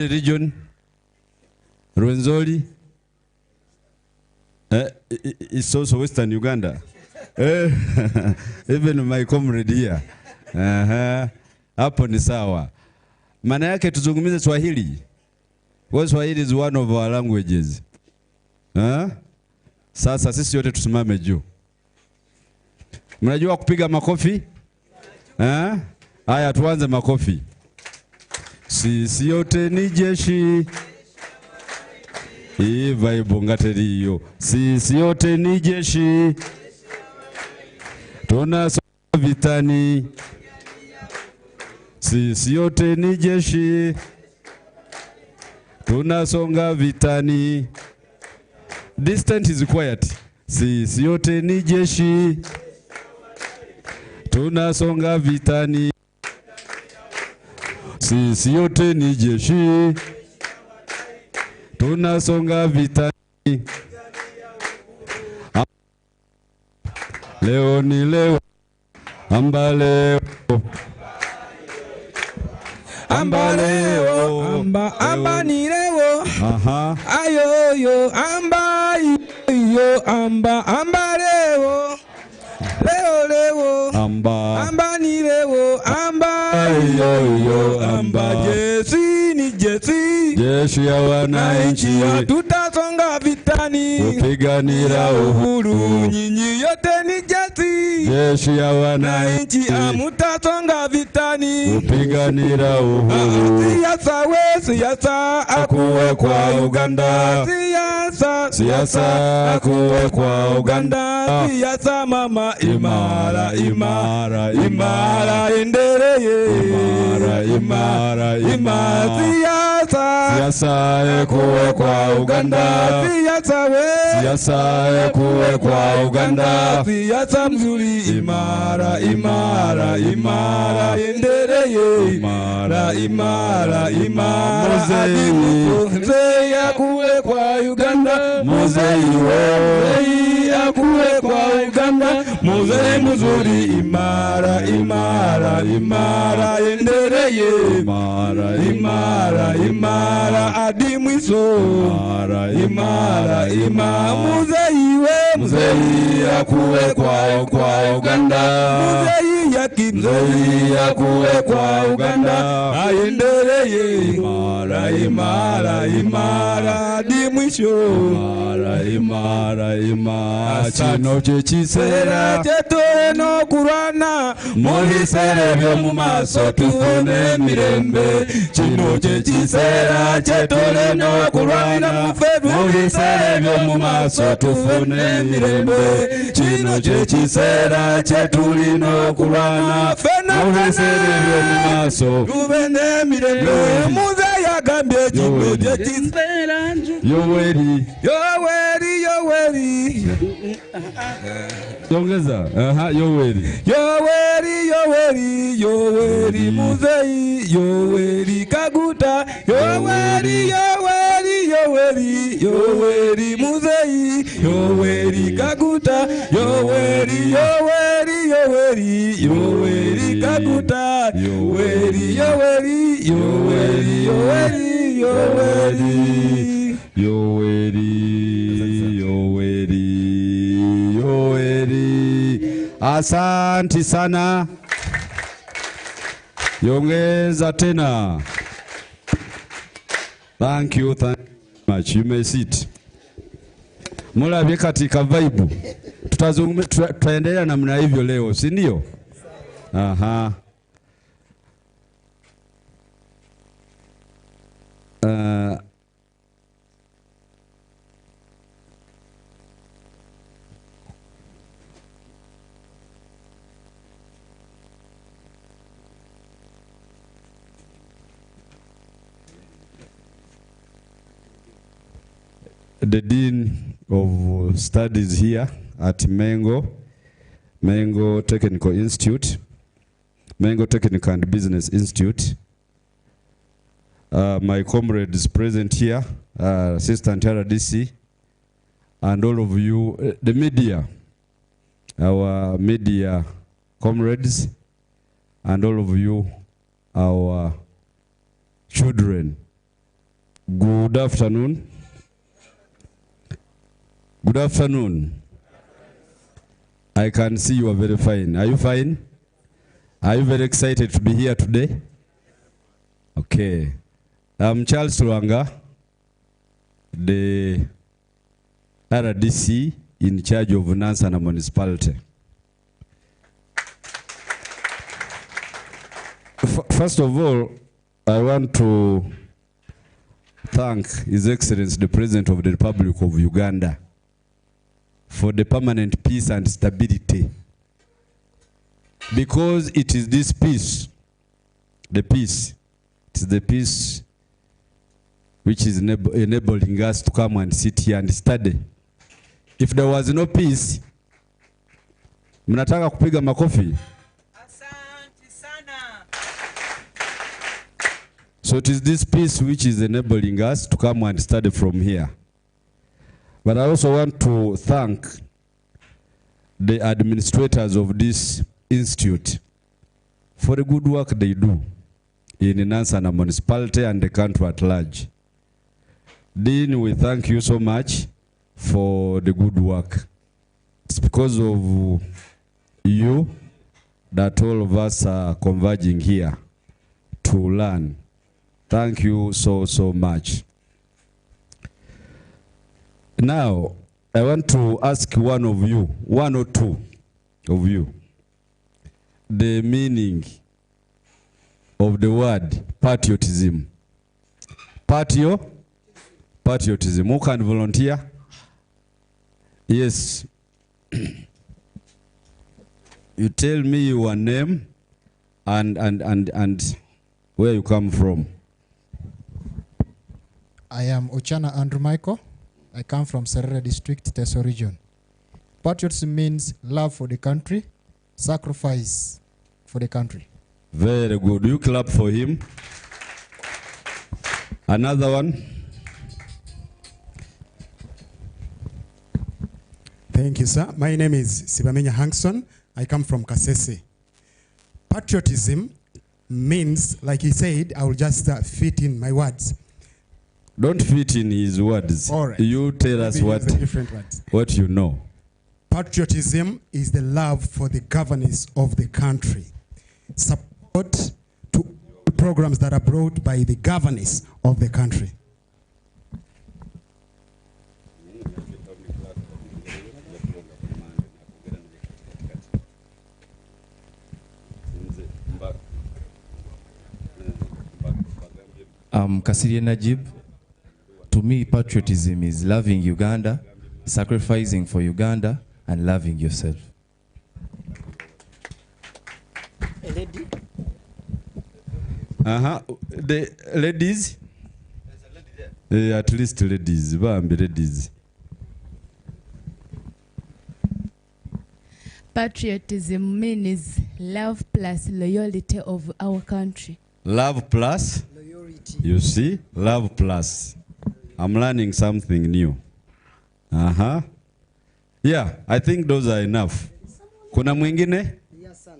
region, Rwenzori, it's also Western Uganda. Even my comrade here. Hapo ni sawa. Maana yake tuzungumze Swahili. Because Swahili is one of our languages. Sasa sisi yote tusimame juu. Mnajua kupiga makofi? Haya tuanze makofi. Sisi yote ni jeshi. Iva ibongateri hiyo. Sisi yote ni jeshi. Tunasonga vitani. Sisi yote ni jeshi. Tunasonga vitani. Distant is quiet. Sisi yote ni jeshi. Tunasonga vitani. Sisi yote ni jeshi. Tunasonga vitani. Leo ni leo. Amba leo. Amba leo. Amba ni leo. Ayo yo. Amba yo. Amba leo. Leo. Amba ni leo. Amba yo. Amba jeshi ni jeshi. Jeshi ya wananchi. Tutasonga vitani. Kupiganira uhuru. Nyinyi yote ni jeshi. Jeshi ya wananchi. Mutasonga vitani. Kupiganira uhuru. Siasa akuwe kwa Uganda. Siasa akuwe kwa Uganda. Siasa mama imara endeleye. Imara siasa akuwe kwa Uganda. Siasa akuwe kwa Uganda. Siasa mzuri imara endeleye. Imara mzee akuwe kwa Uganda. Mzee akuwe kwa Uganda. Mzee mzuri imara endeleye. Imara hadi mwisho. Imara mzee akuwe kwa Uganda. Mzee akuwe kwa Uganda. Aendeleye. Imara hadi mwisho. Chino chechisera chetu no kurwana. Muhisere byo mu maso tufune mirembe. Chino chechisera chetu no kurwana. Muhisere byo mu maso tufune mirembe. Chino chechisera chetu no kurwana. Muhisere byo mu maso tufune mirembe. Muze yagambye chino chechisera. Yoweri. Yongeza. Yoweri muzei. Yoweri kaguta. Yoweri muzei. Yoweri kaguta. Yoweri kaguta. Yoweri. Asanti sana. Yongeza tena. Thank you much. You may sit. Mulabye katika vibe. Tutaendelea namna hivyo leo, si ndio? The Dean of Studies here at Mengo Technical Institute, Mengo Technical and Business Institute. My comrades present here, Assistant RDC, and all of you, the media, our media comrades, and all of you, our children Good afternoon. Good afternoon. I can see you are very fine. Are you fine? Are you very excited to be here today? Okay. I'm Charles Luanga, the RDC in charge of Nansana municipality. First of all, I want to thank His Excellency the President of the Republic of Uganda for the permanent peace and stability. Because it is this peace, it is the peace which is enabling us to come and sit here and study. If there was no peace, mnataka kupiga makofi? So it is this peace which is enabling us to come and study from here. But I also want to thank the administrators of this institute for the good work they do in Nansana municipality and the country at large. Dean, we thank you so much for the good work. It's because of you that all of us are converging here to learn. Thank you so much. Now, I want to ask one of you, one or two of you, the meaning of the word patriotism. Patriotism. Who can volunteer? Yes. You tell me your name and where you come from. I am Ochana Andrew Michael. I come from Serere District, Teso Region. Patriotism means love for the country, sacrifice for the country. Very good. You clap for him. Another one. Thank you, sir. My name is Sibamenya Hankson. I come from Kasese. Patriotism means, like he said, I will just fit in my words. Don't fit in his words. All right. You tell us what you know. Patriotism is the love for the governance of the country. Support to programs that are brought by the governance of the country. Kasiri Najib. To me, patriotism is loving Uganda, sacrificing for Uganda, and loving yourself. A lady? The ladies? There's a lady there. At least ladies. Ladies. Patriotism means love plus loyalty of our country. Love plus? Loyalty. You see? Love plus. I'm learning something new. Yeah, I think those are enough. Kuna mwingine? Yes, sir.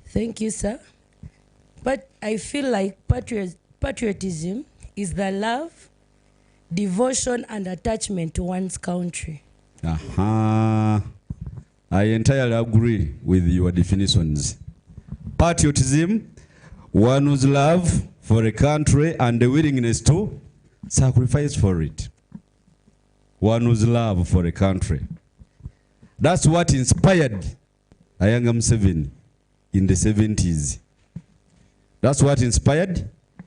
Thank you, sir. But I feel like patriotism is the love, devotion, and attachment to one's country. I entirely agree with your definitions. Patriotism, one whose love for a country and the willingness to sacrifice for it. One whose love for a country. That's what inspired Ayanga Museveni in the 70s. That's what inspired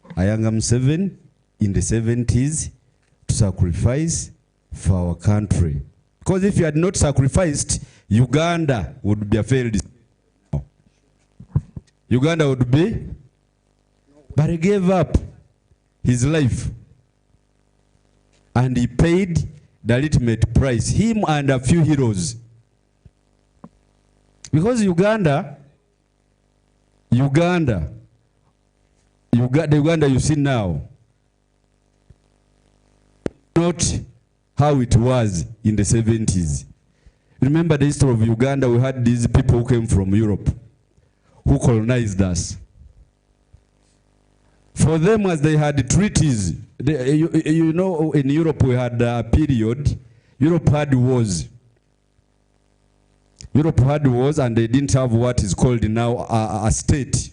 Ayanga Museveni in the 70s to sacrifice for our country. Because if he had not sacrificed, Uganda would be a failed. Uganda would be, but he gave up his life. And he paid the ultimate price, him and a few heroes. Because Uganda the Uganda you see now, not how it was in the 70s. Remember the history of Uganda, we had these people who came from Europe, who colonized us. For them, as they had treaties, you know, in Europe we had a period, Europe had wars. Europe had wars and they didn't have what is called now a state.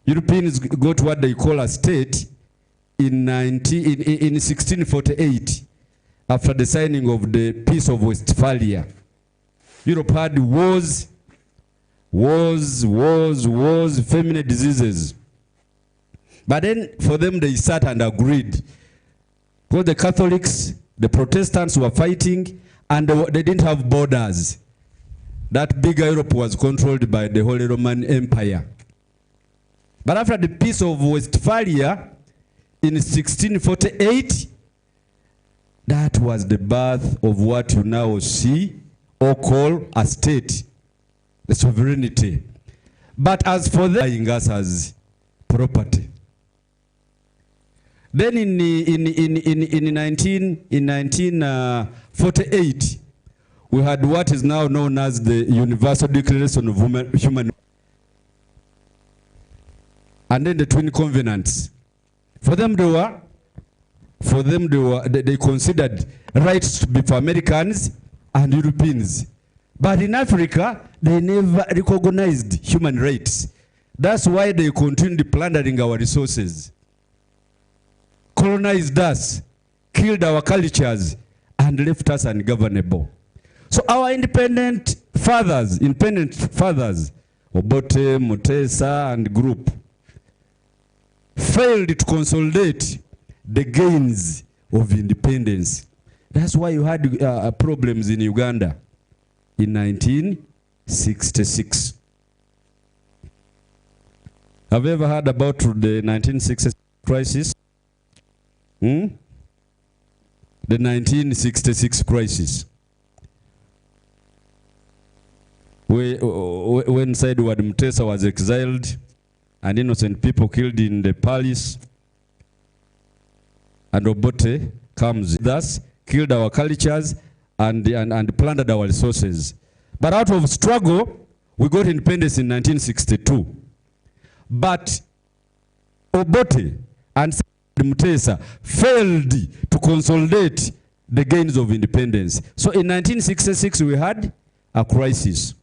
Europeans got what they call a state in 1648, after the signing of the Peace of Westphalia. Europe had wars, famine, diseases. But then for them they sat and agreed. Because the Catholics, the Protestants were fighting and they didn't have borders. That bigger Europe was controlled by the Holy Roman Empire. But after the Peace of Westphalia in 1648, that was the birth of what you now see or call a state, the sovereignty. But as for them, buying us as property. Then in 1948, we had what is now known as the Universal Declaration of Human Rights. And then the Twin Covenants. For them, they considered rights to be for Americans and Europeans. But in Africa, they never recognized human rights. That's why they continued plundering our resources, colonized us, killed our cultures, and left us ungovernable. So our independent fathers, Obote, Mutesa, and group, failed to consolidate the gains of independence. That's why you had problems in Uganda in 1966. Have you ever heard about the 1966 crisis? The 1966 crisis. When Edward Mutesa was exiled and innocent people killed in the palace, and Obote comes, thus killed our cultures and plundered our resources. But out of struggle, we got independence in 1962. But Obote and Mutesa failed to consolidate the gains of independence. So in 1966, we had a crisis.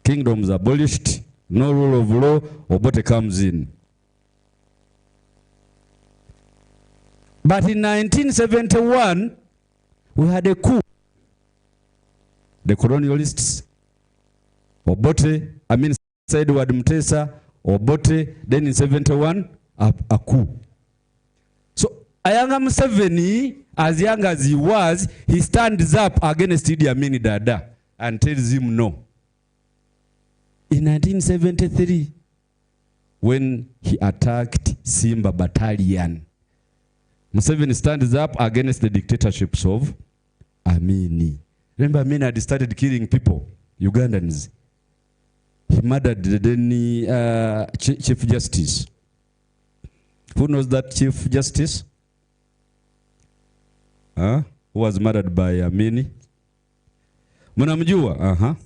Kingdoms abolished, no rule of law, Obote comes in. But in 1971, we had a coup. The colonialists, Obote, Edward Mutesa, Obote, then in 71, a coup. So Ayanga Museveni, as young as he was, he stands up against Idi Amin Dada and tells him no. In 1973, when he attacked Simba Battalion, Museveni stands up against the dictatorships of Amini. Remember, Amini had started killing people, Ugandans. He murdered the then Chief Justice. Who knows that Chief Justice? Who was murdered by Amini? Munamjua?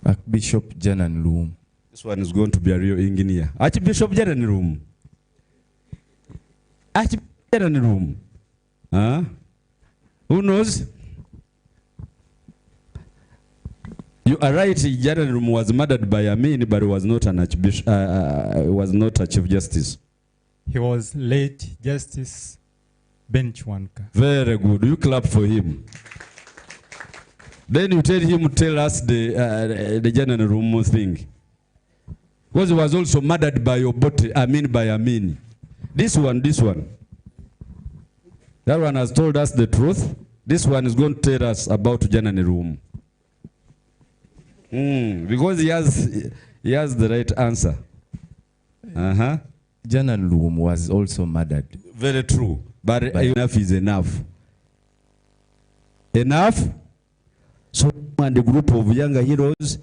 Archbishop Janan Loom. This one is going to be a real engineer. Archbishop Janan Loom. Archbishop Janan Loom. Who knows? You are right, Janan Loom was murdered by Amin, but was not an archbishop, was not a chief justice. He was late Justice Ben Chwanka. Very good. You clap for him. Then you tell him to tell us the Janan Loom thing. Because he was also murdered by Obote, by Amin. This one. That one has told us the truth. This one is going to tell us about Janan Loom. Because he has the right answer. Janan Loom was also murdered. Very true. But enough is enough. Enough? So and the group of younger heroes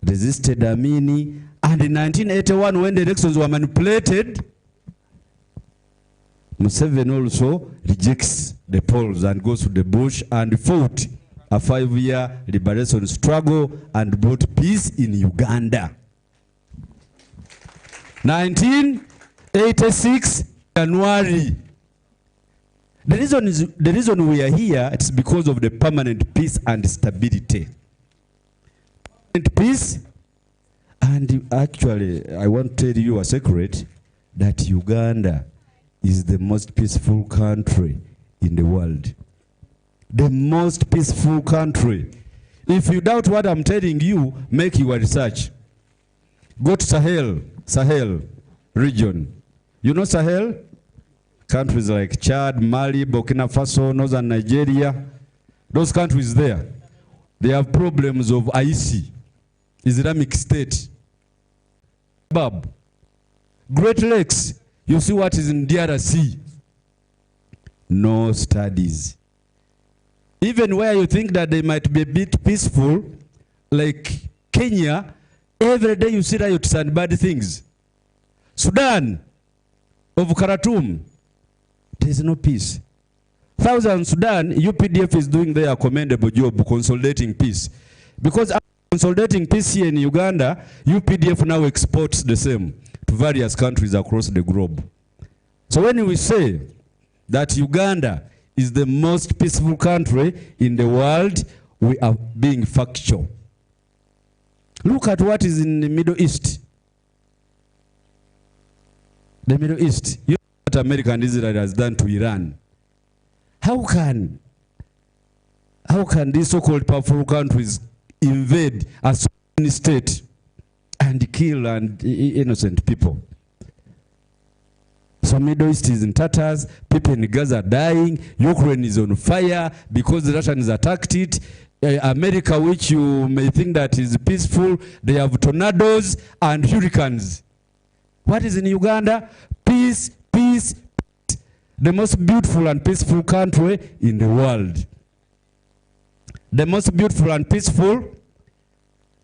resisted Amini. And in 1981, when the elections were manipulated, Museveni also rejects the polls and goes to the bush and fought a 5-year liberation struggle and brought peace in Uganda. 1986, January. The reason we are here, it's because of the permanent peace and stability. Permanent peace, and actually, I want to tell you a secret, that Uganda is the most peaceful country in the world. The most peaceful country. If you doubt what I'm telling you, make your research. Go to Sahel region. You know Sahel? Countries like Chad, Mali, Burkina Faso, Northern Nigeria. Those countries there, they have problems of IC, Islamic State. Great Lakes, you see what is in DRC. No studies. Even where you think that they might be a bit peaceful, like Kenya, every day you see riots and bad things. Sudan, of Khartoum, there is no peace. Southern Sudan, UPDF is doing their commendable job consolidating peace. Because after consolidating peace here in Uganda, UPDF now exports the same to various countries across the globe. So when we say that Uganda is the most peaceful country in the world, we are being factual. Look at what is in the Middle East. The Middle East. You know what America and Israel has done to Iran. How can these so-called powerful countries invade a sovereign state and kill innocent people? So Middle East is in tatters, people in Gaza are dying, Ukraine is on fire because the Russians attacked it. America, which you may think that is peaceful, they have tornadoes and hurricanes. What is in Uganda? Peace, peace, peace. The most beautiful and peaceful country in the world. The most beautiful and peaceful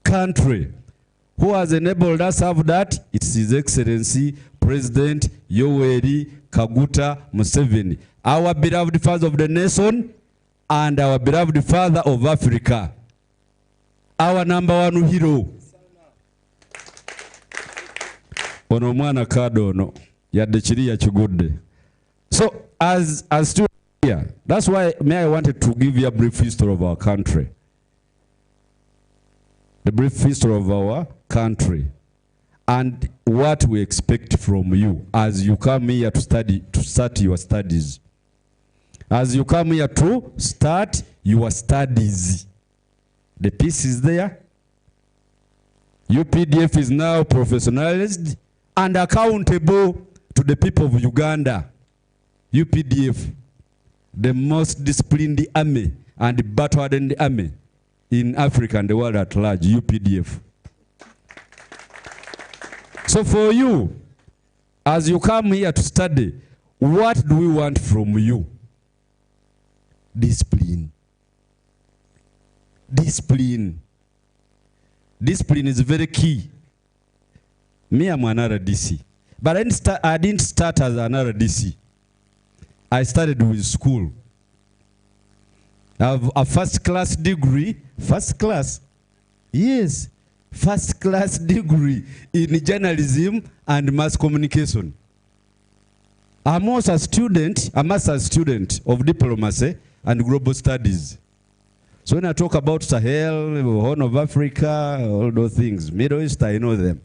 country. Who has enabled us to have that? It's His Excellency President Yoweri Kaguta Museveni, our beloved father of the nation and our beloved father of Africa, our #1 hero. Ono mwana kadono yadde kiri yakigudde. So as students here, that's why I wanted to give you a brief history of our country. The brief history of our country and what we expect from you as you come here to start your studies. As you come here to start your studies. The peace is there. UPDF is now professionalized and accountable to the people of Uganda. UPDF, the most disciplined army and battle-hardened army in Africa and the world at large, UPDF. So for you, as you come here to study, what do we want from you? Discipline. Discipline. Discipline is very key. Me, I'm an RDC. But I didn't start as an RDC. I started with school. I have a first-class degree. First class? Yes. First-class degree in journalism and mass communication. I'm also a master's student of diplomacy and global studies. So when I talk about Sahel, Horn of Africa, all those things, Middle East, I know them.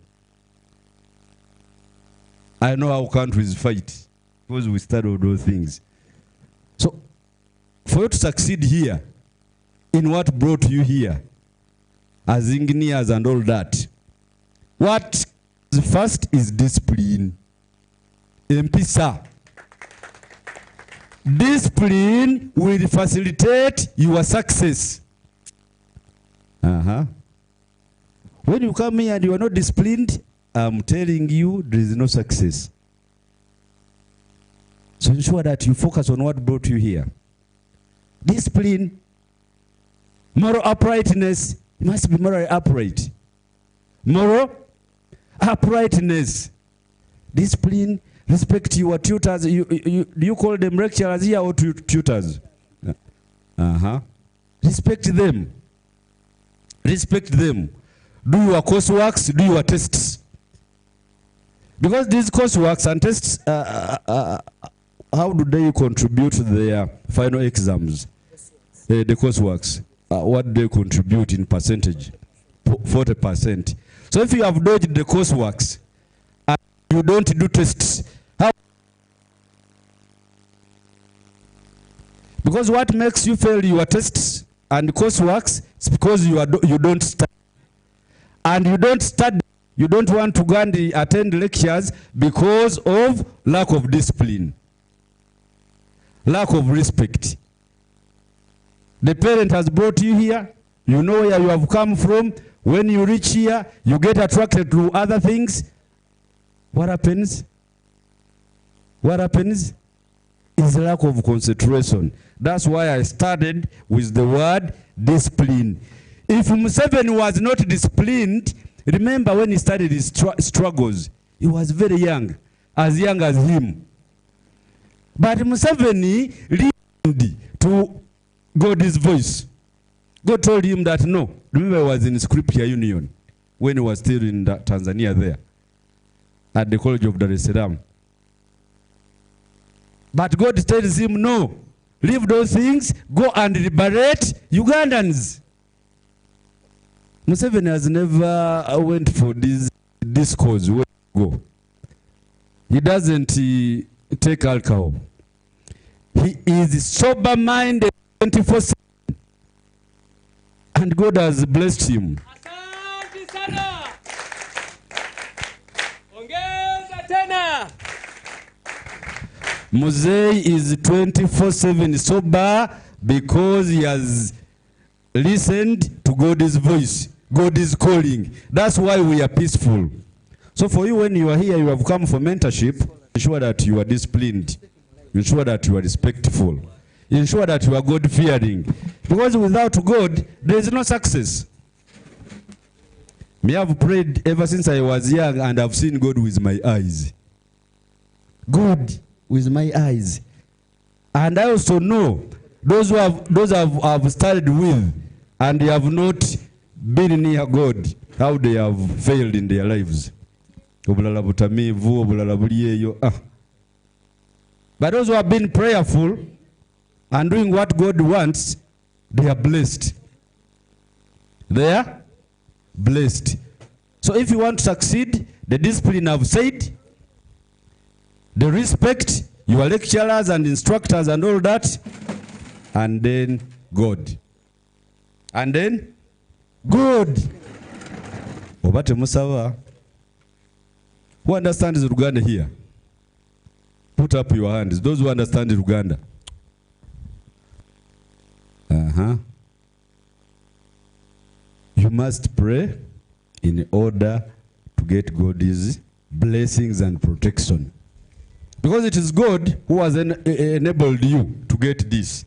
I know how countries fight because we study all those things. So for you to succeed here, in what brought you here, as engineers and all that, what is first is discipline. Empisa. Discipline will facilitate your success. When you come here and you are not disciplined, I'm telling you, there is no success. So ensure that you focus on what brought you here. Discipline, moral uprightness. You must be morally upright. Moral uprightness. Discipline, Respect your tutors. Do you call them lecturers here or tutors? Respect them. Respect them. Do your courseworks, do your tests. Because these courseworks and tests, how do they contribute to their final exams? The courseworks, what they contribute in percentage? 40%. So if you have dodged the courseworks and you don't do tests, how? Because what makes you fail your tests and courseworks is because you don't study. And you don't study, you don't want to go and attend lectures because of lack of discipline, lack of respect. The parent has brought you here, you know where you have come from. When you reach here, you get attracted to other things. What happens? What happens is lack of concentration. That's why I started with the word discipline. If Museveni was not disciplined, remember when he started his struggles, he was very young as him. But Museveni listened to God's voice. God told him that no. Remember he was in Scripture Union when he was still in Tanzania there at the College of Dar es Salaam. But God tells him no. Leave those things, go and liberate Ugandans. Museveni has never went for this cause. Where to go? He doesn't take alcohol. He is sober-minded 24/7. And God has blessed him. Muzei is 24/7 sober because he has listened to God's voice. God is calling. That's why we are peaceful. So for you, when you are here, you have come for mentorship, ensure that you are disciplined. Ensure that you are respectful. Ensure that you are God-fearing. Because without God, there is no success. Me have prayed ever since I was young and I've seen God with my eyes. God with my eyes. And I also know those who have started with and they have not been near God, how they have failed in their lives. But those who have been prayerful and doing what God wants, they are blessed. They are blessed. So if you want to succeed, the discipline I've said, the respect, your lecturers and instructors and all that, and then God. And then God. Obate Musawa. Who understands Uganda here? Put up your hands. Those who understand Uganda. You must pray in order to get God's blessings and protection. Because it is God who has enabled you to get this.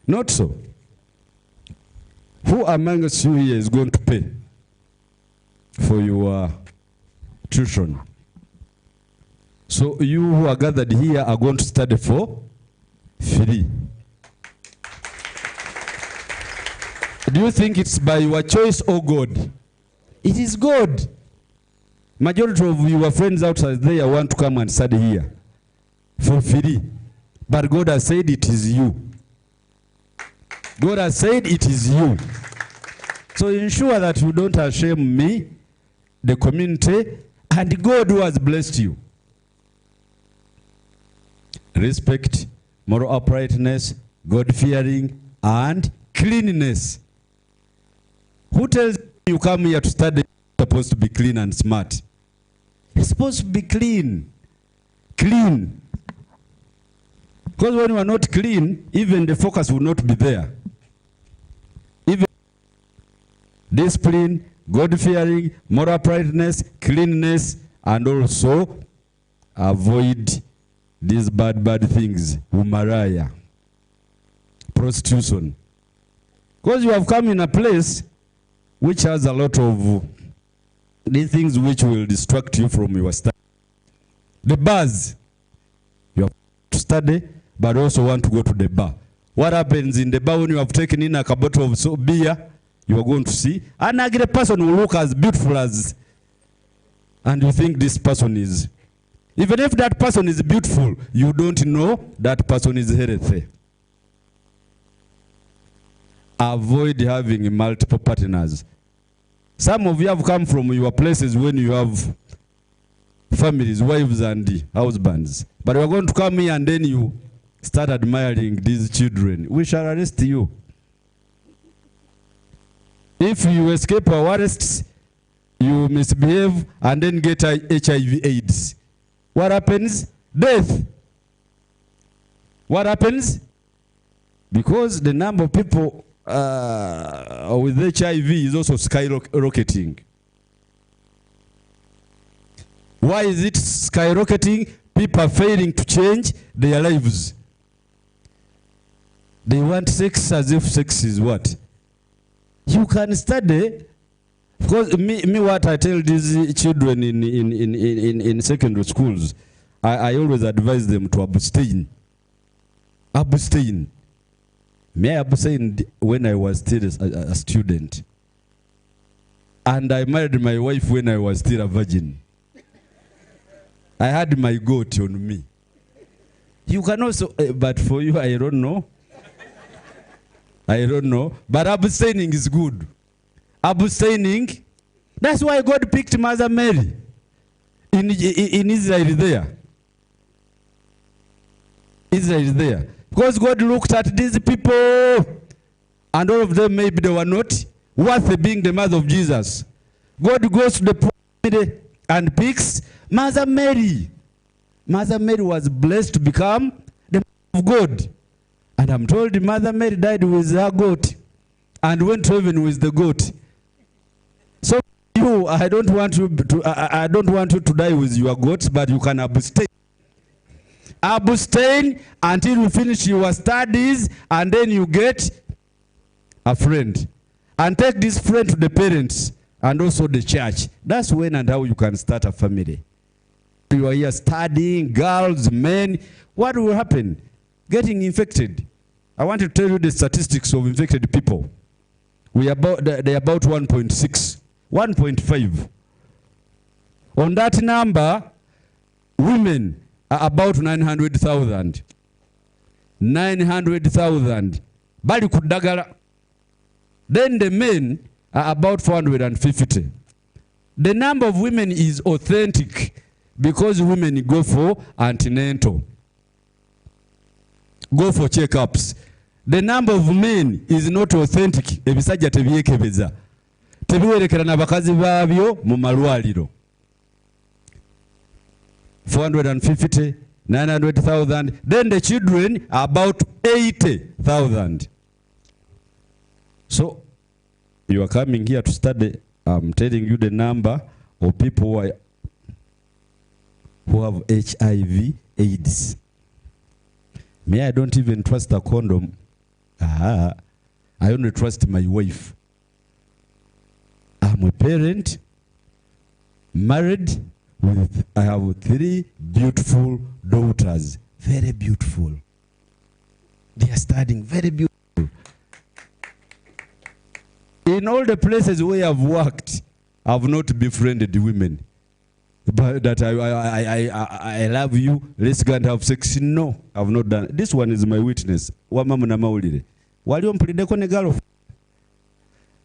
Not so. Who among us you here is going to pay for your tuition? So you who are gathered here are going to study for free. Do you think it's by your choice or God? It is God. Majority of your friends outside there want to come and study here for free. But God has said it is you. God has said it is you. So ensure that you don't shame me, the community, and God who has blessed you. Respect, moral uprightness, God-fearing, and cleanliness. Who tells you come here to study? You're supposed to be clean and smart. You're supposed to be clean. Clean. Because when you are not clean, even the focus will not be there. Even discipline, God-fearing, moral uprightness, cleanliness, and also avoid these bad things. Umaraya, prostitution. Because you have come in a place which has a lot of these things which will distract you from your study. The bars, to study, but also want to go to the bar. What happens in the bar when you have taken in a bottle of beer? You are going to see an ugly person who look as beautiful as, and you think this person is. Even if that person is beautiful, you don't know that person is healthy. Avoid having multiple partners. Some of you have come from your places when you have families, wives and husbands. But you are going to come here and then you start admiring these children. We shall arrest you. If you escape our arrests, you misbehave and then get HIV/AIDS. What happens? Death. What happens? Because the number of people with HIV is also skyrocketing. Why is it skyrocketing? People are failing to change their lives. They want sex as if sex is what? You can study, because me what I tell these children in secondary schools, I always advise them to abstain. Abstain. Me I abstained when I was still a student. And I married my wife when I was still a virgin. I had my goat on me. You can also, but for you, I don't know. I don't know. But abstaining is good. Abstaining, that's why God picked Mother Mary in Israel there. Israel there. Because God looked at these people, and all of them maybe they were not worth being the mother of Jesus. God goes to the pyramid and picks Mother Mary. Mother Mary was blessed to become the mother of God. And I'm told Mother Mary died with her goat and went to heaven with the goat. So you, I don't want you to die with your goats, but you can abstain. Abstain until you finish your studies, and then you get a friend. And take this friend to the parents and also the church. That's when and how you can start a family. You are here studying, girls, men. What will happen? Getting infected. I want to tell you the statistics of infected people. They're about 1.6, 1.5. On that number, women are about 900,000. 900,000. Bali kudagala. Then the men are about 450. The number of women is authentic because women go for antenatal. Go for checkups. The number of men is not authentic. Ebisajja tebyekebeza. Tebiwerekera na bakazi babyo mu malwaliro. 450, 900,000. Then the children are about 80,000. So, you are coming here to study. I'm telling you the number of people who have HIV/AIDS. Me, I don't even trust a condom. I only trust my wife. I'm a parent, married, I have 3 beautiful daughters. Very beautiful. They are studying, very beautiful. In all the places where I've worked, I've not befriended women. But that I love you, let's go and have sex. No, I've not done. This one is my witness. Wamamu na maulire. Wali ompulideko ne girl.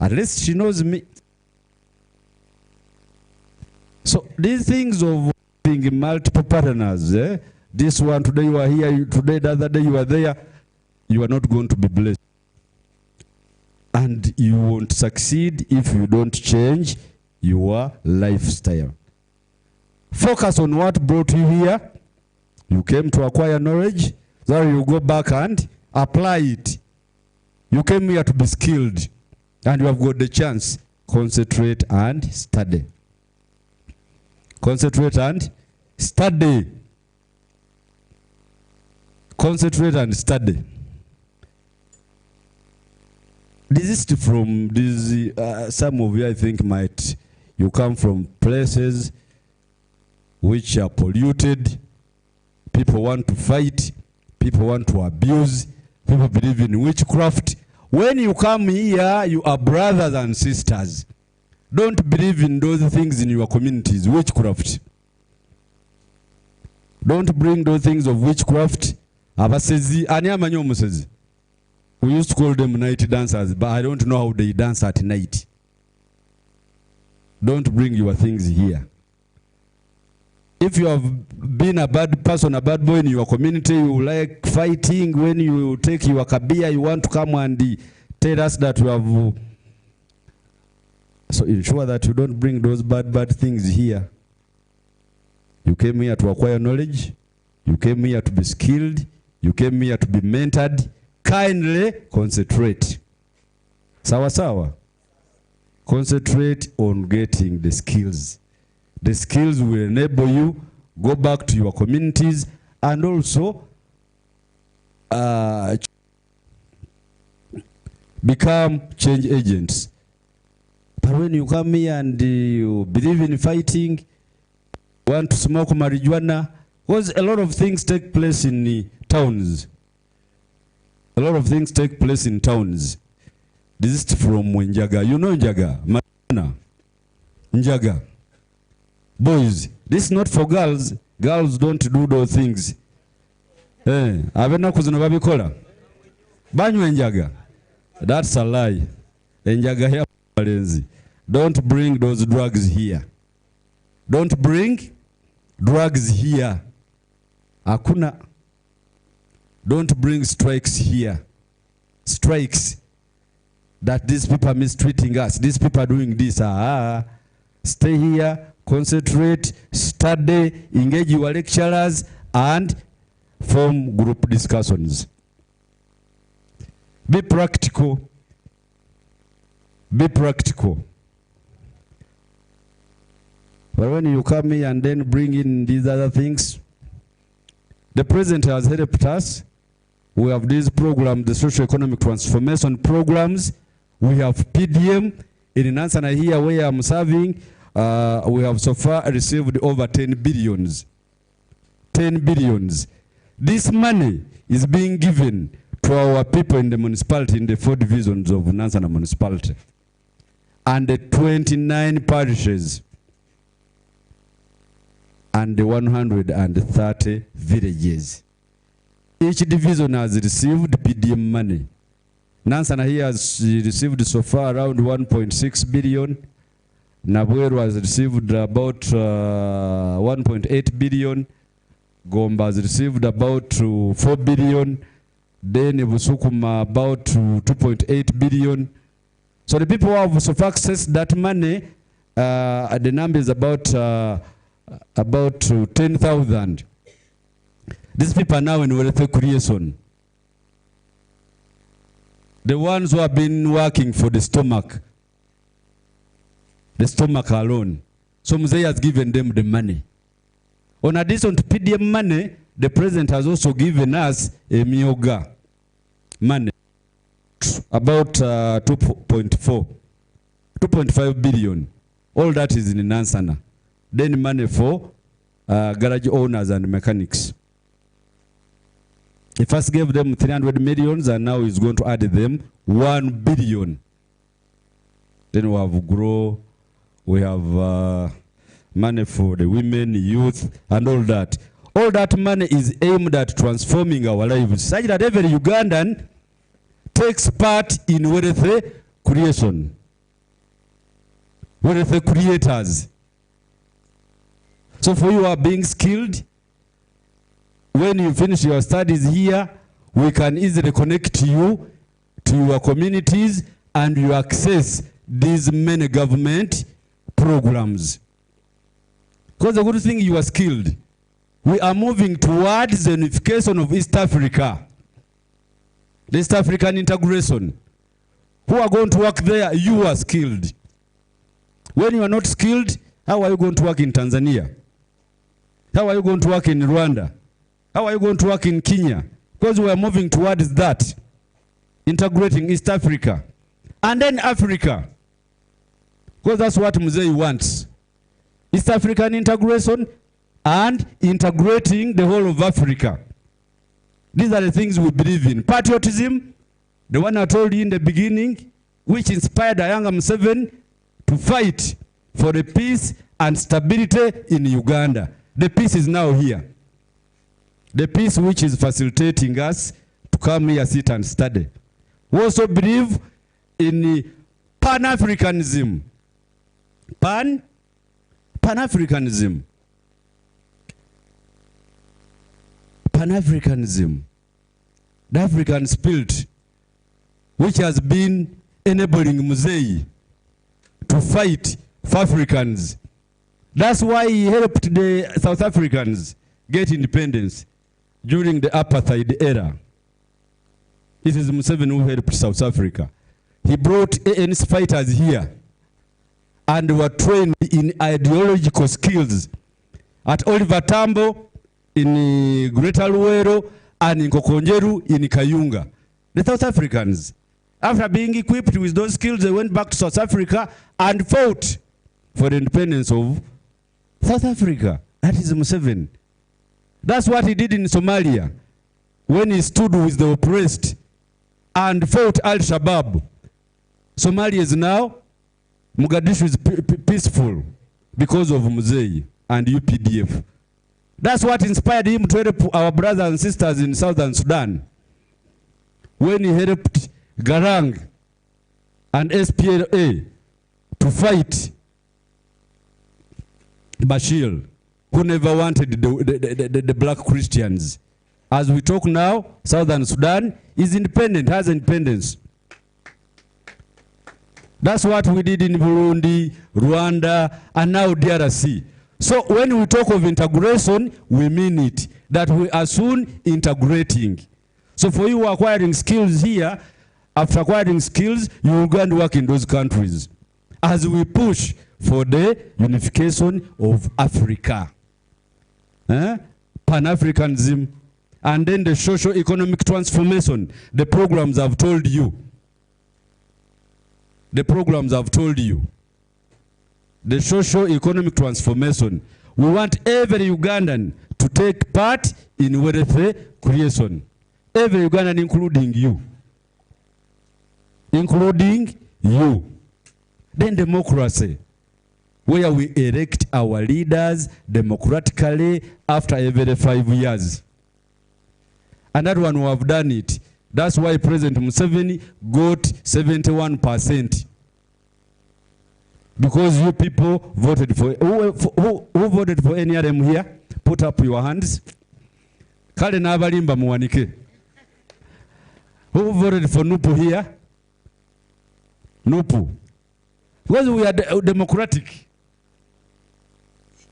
At least she knows me. So these things of being multiple partners, this one today you are here, today the other day you are there, you are not going to be blessed. And you won't succeed if you don't change your lifestyle. Focus on what brought you here. You came to acquire knowledge, so you go back and apply it. You came here to be skilled, and you have got the chance. Concentrate and study. Concentrate and study. Concentrate and study. Desist from this. Some of you, I think, you come from places which are polluted. People want to fight. people want to abuse, people believe in witchcraft. When you come here, you are brothers and sisters. Don't believe in those things in your communities, witchcraft. Don't bring those things of witchcraft. Abasezi, ani amanyi omusezi. We used to call them night dancers, but I don't know how they dance at night. Don't bring your things here. If you have been a bad person, a bad boy in your community, you like fighting, when you take your kabia, you want to come and tell us that you have. So ensure that you don't bring those bad things here. You came here to acquire knowledge. You came here to be skilled. You came here to be mentored. Kindly concentrate. Sawa sawa. Concentrate on getting the skills. The skills will enable you go back to your communities and also become change agents. But when you come here and you believe in fighting, want to smoke marijuana, because a lot of things take place in the towns. A lot of things take place in towns. This is from Njaga. You know Njaga? Marijuana. Njaga. Boys, this is not for girls. Girls don't do those things. Abena kuzina babikola. Banywe Njaga. That's a lie. Njaga here. Don't bring those drugs here. Don't bring drugs here. Akuna. Don't bring strikes here. Strikes. That these people are mistreating us. These people are doing this. Stay here, concentrate, study, engage your lecturers, and form group discussions. Be practical. Be practical. But when you come here and then bring in these other things, the president has helped us. We have this program, the socio-economic transformation programs. We have PDM. In Nansana here where I'm serving, we have so far received over 10 billions. 10 billions. This money is being given to our people in the municipality, in the 4 divisions of Nansana municipality, and the 29 parishes, and the 130 villages. Each division has received PDM money. Nansana here has received so far around 1.6 billion. Nabweru has received about 1.8 billion. Gomba has received about 4 billion. Then Busukuma about 2.8 billion. So the people who have so far accessed that money, the number is about 10,000. These people are now in wealth creation. The ones who have been working for the stomach alone. So Mzee has given them the money. On addition to PDM money, the president has also given us a mioga money, about 2.5 billion. All that is in Nansana. Then money for garage owners and mechanics. He first gave them 300 millions and now he's going to add them 1 billion. Then we have grow, we have money for the women, youth, and all that. All that money is aimed at transforming our lives, such that every Ugandan takes part in wealth creation. Wealth creators. So for you are being skilled, when you finish your studies here, we can easily connect you to your communities and you access these many government programs. Because the good thing, you are skilled. We are moving towards the unification of East Africa. The East African integration. Who are going to work there? You are skilled. When you are not skilled, how are you going to work in Tanzania? How are you going to work in Rwanda? How are you going to work in Kenya? Because we are moving towards that. Integrating East Africa. And then Africa. Because that's what Mzee wants. East African integration and integrating the whole of Africa. These are the things we believe in. Patriotism, the one I told you in the beginning, which inspired Ayanga Museveni to fight for the peace and stability in Uganda. The peace is now here. The peace which is facilitating us to come here, sit and study. We also believe in Pan-Africanism. Pan-Africanism. Pan-Africanism. The African spirit, which has been enabling Muzei to fight for Africans. That's why he helped the South Africans get independence during the apartheid era. It is Museveni who helped South Africa. He brought ANC fighters here and were trained in ideological skills at Oliver Tambo, in Greater Luero, and in Kokonjeru, in Kayunga. The South Africans, after being equipped with those skills, they went back to South Africa and fought for the independence of South Africa. That is Museveni. That's what he did in Somalia when he stood with the oppressed and fought Al-Shabaab. Somalia is now, Mogadishu is peaceful because of Muzei and UPDF. That's what inspired him to help our brothers and sisters in Southern Sudan. When he helped Garang and SPLA to fight Bashir, who never wanted the black Christians. As we talk now, Southern Sudan is independent, has independence. That's what we did in Burundi, Rwanda, and now DRC. So when we talk of integration, we mean it, that we are soon integrating. So for you acquiring skills here, after acquiring skills, you will go and work in those countries as we push for the unification of Africa. Pan-Africanism, and then the socio-economic transformation, the programs I've told you. The programs I've told you. The socio-economic transformation. We want every Ugandan to take part in wealth creation. Every Ugandan, including you. Including you. Then democracy, where we elect our leaders democratically after every 5 years. And that one we have done it. That's why President Museveni got 71%. Because you people voted for, who voted for NRM here? Put up your hands. Kale na abalimba muwanike. Who voted for NUPU here? NUPU. Because we are democratic.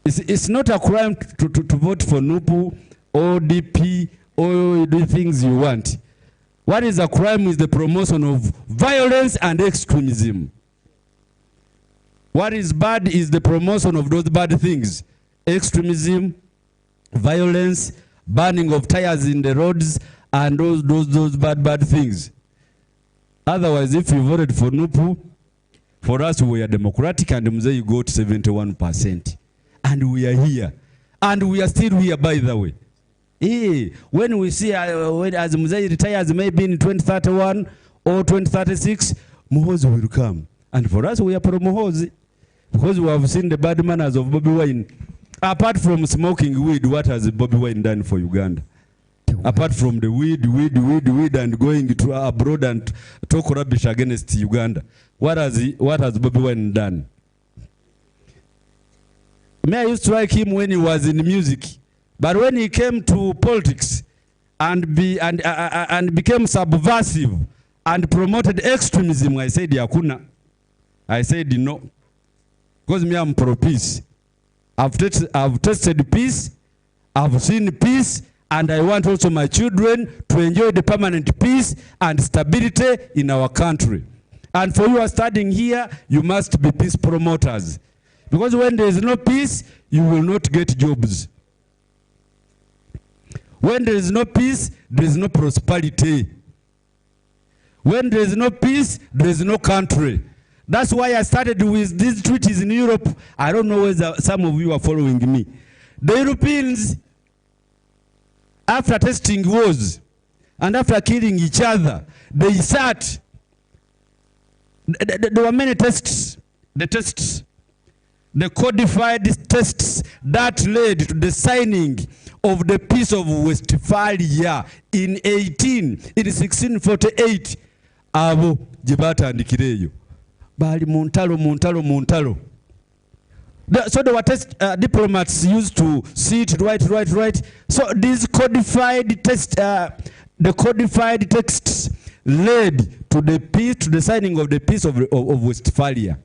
It's not a crime to vote for NUPU or DP or do things you want. What is a crime is the promotion of violence and extremism. What is bad is the promotion of those bad things. Extremism, violence, burning of tires in the roads, and those bad things. Otherwise, if you voted for NUPU, for us we are democratic, and Mzee got 71%. And we are here. And we are still here, by the way. When we see, as Mzee retires, maybe in 2031 or 2036, Muhozi will come. And for us, we are pro-Muhozi. Because we have seen the bad manners of Bobby Wine. Apart from smoking weed, what has Bobby Wine done for Uganda? Apart from the weed, and going to abroad and talk rubbish against Uganda. What has Bobby Wine done? I used to like him when he was in music. But when he came to politics and became subversive and promoted extremism, I said, Yakuna. I said, no. Because me, I'm pro-peace. I've tested peace, I've seen peace, and I want also my children to enjoy the permanent peace and stability in our country. And for you who are studying here, you must be peace promoters. Because when there is no peace, you will not get jobs. When there is no peace, there is no prosperity. When there is no peace, there is no country. That's why I started with these treaties in Europe. I don't know whether some of you are following me. The Europeans, after testing wars, And after killing each other, they sat. There were many tests. The codified tests that led to the signing of the Peace of Westphalia in 1648. Abo jibatandikireyo. Bali muntalo. So there were diplomats used to sit, write. So these codified texts, the codified texts led to the signing of the Peace of Westphalia.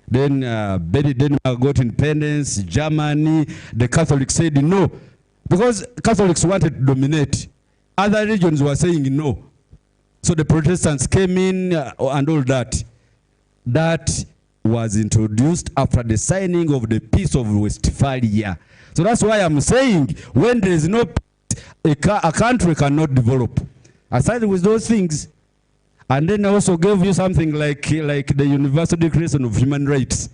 Then Denmark got independence, Germany, the Catholics said no. Because Catholics wanted to dominate. Other regions were saying no. So the Protestants came in and all that. That was introduced after the signing of the Peace of Westphalia. So that's why I'm saying when there is no peace, a country cannot develop. Aside with those things, and then I also gave you something like the Universal Declaration of Human Rights.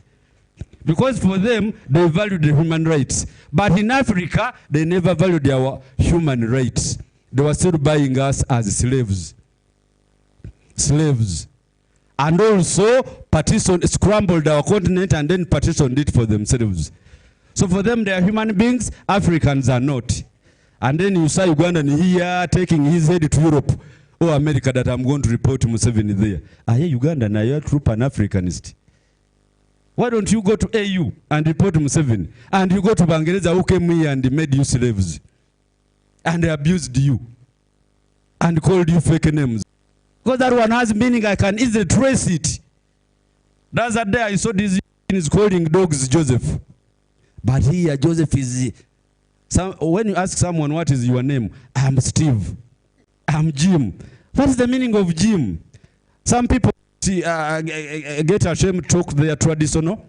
Because for them, they value the human rights. But in Africa, they never valued our human rights. They were still buying us as slaves. And also, scrambled our continent and then partitioned it for themselves. So for them, they are human beings, Africans are not. And then you saw Ugandan here taking his head to Europe or America that I'm going to report to Museveni there. Are you Ugandan? Are you a true Pan-Africanist? Why don't you go to AU and report to Museveni? And you go to Bangereza who came here and made you slaves. And they abused you. And called you fake names. Because that one has meaning, I can easily trace it. That's that day I saw this is calling dogs Joseph. But here Joseph is... when you ask someone what is your name, I'm Steve. I'm Jim. What is the meaning of Jim? Some people get ashamed to talk their traditional,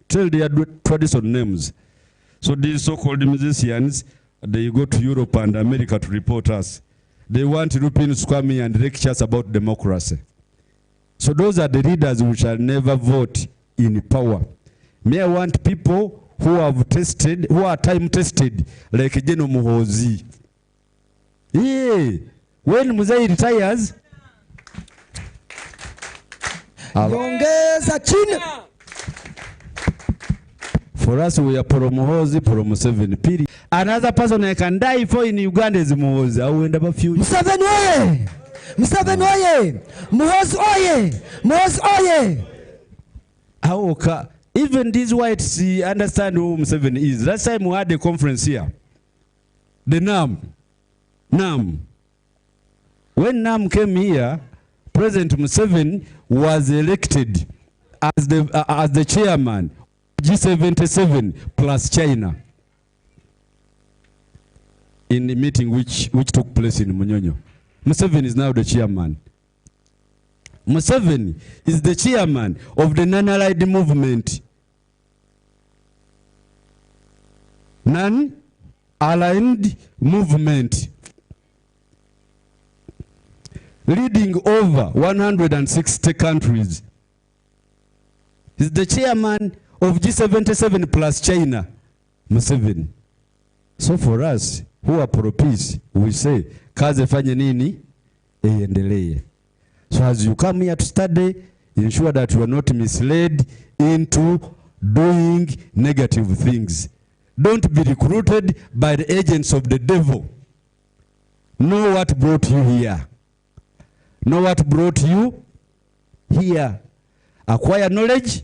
tell their traditional names. So these so-called musicians, they go to Europe and America to report us. They want Europeans to come here and lecture us about democracy. So those are the leaders who shall never vote in power. May I want people who have tested, who are time tested, like General Muhozi. Yeah. When Muzai retires, for us we are Poro Muhozi, Poro Museveni. Period. Another person I can die for in Uganda is Muhozi. I will end up a few. Museveni oye! Museveni oye! Muhozi oye! Muhozi oye! Aoka. Even these whites understand who Museveni is. Last time we had a conference here. The NAM. When NAM came here, President Museveni was elected as the chairman of G77 plus China in the meeting which took place in Munyonyo. Museveni is now the chairman. Museveni is the chairman of the non-allied movement. Non-aligned movement. Leading over 160 countries. He's the chairman of G77 plus China, Museveni. So for us, who are pro-peace, we say, kaze fanye nini, iendelee. So as you come here to study, ensure that you are not misled into doing negative things. Don't be recruited by the agents of the devil. Know what brought you here. Know what brought you here. Acquire knowledge.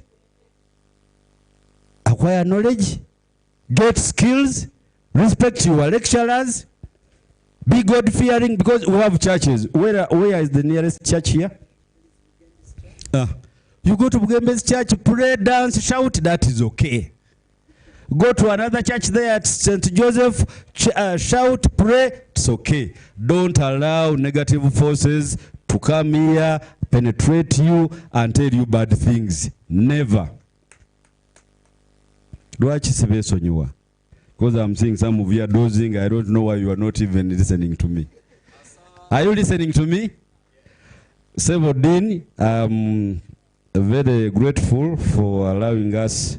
Get skills. Respect your lecturers. Be God-fearing, because we have churches. Where is the nearest church here? You go to Bugembe's church, pray, dance, shout, that is okay. Go to another church there at St. Joseph, shout, pray, it's okay. Don't allow negative forces to come here, penetrate you, and tell you bad things. Never. Because I'm seeing some of you are dozing. I don't know why you are not even listening to me. Are you listening to me? Sevodin, I'm very grateful for allowing us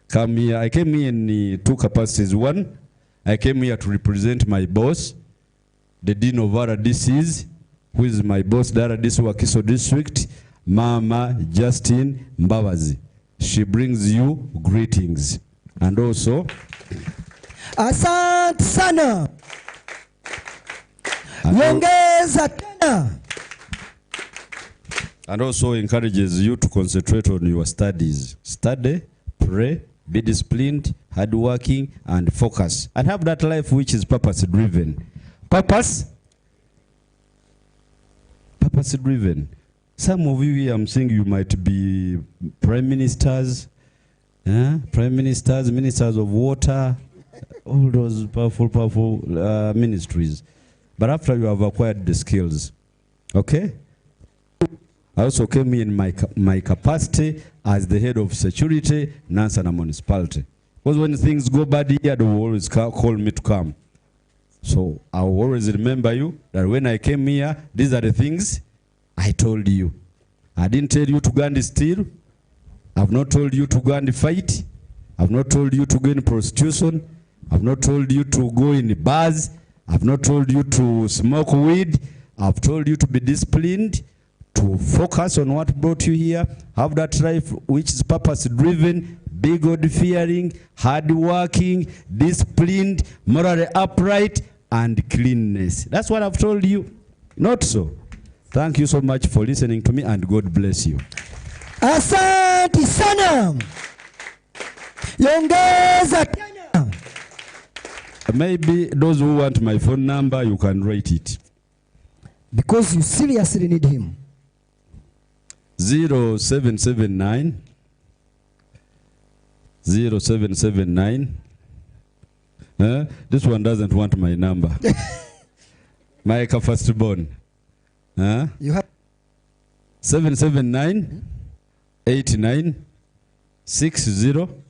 come here. I came here in two capacities. One, I came here to represent my boss, the Dean of RDCs, who is my boss, the RDC Wakiso District, Mama Justin Mbabazi. She brings you greetings. And also, Asante sana. Yongeza tena. And also encourages you to concentrate on your studies. Study, pray, be disciplined, hardworking, and focus. And have that life which is purpose-driven. Purpose-driven. Some of you here, I'm saying you might be prime ministers, ministers of water, all those powerful ministries. But after you have acquired the skills, okay? I also came in my capacity as the head of security, Nansana municipality. Because when things go bad here, they will always call me to come. So I will always remember you that when I came here, these are the things I told you. I didn't tell you to go and steal. I've not told you to go and fight. I've not told you to go in prostitution. I've not told you to go in bars. I've not told you to smoke weed. I've told you to be disciplined, to focus on what brought you here, have that life which is purpose-driven, be God-fearing, hard-working, disciplined, morally upright, and cleanness. That's what I've told you. Not so. Thank you so much for listening to me, and God bless you. Asante sana. Yongeza tena. Maybe those who want my phone number, you can write it. Because you seriously need him. 0779 0779. This one doesn't want my number. My firstborn. You have 779 89 6000.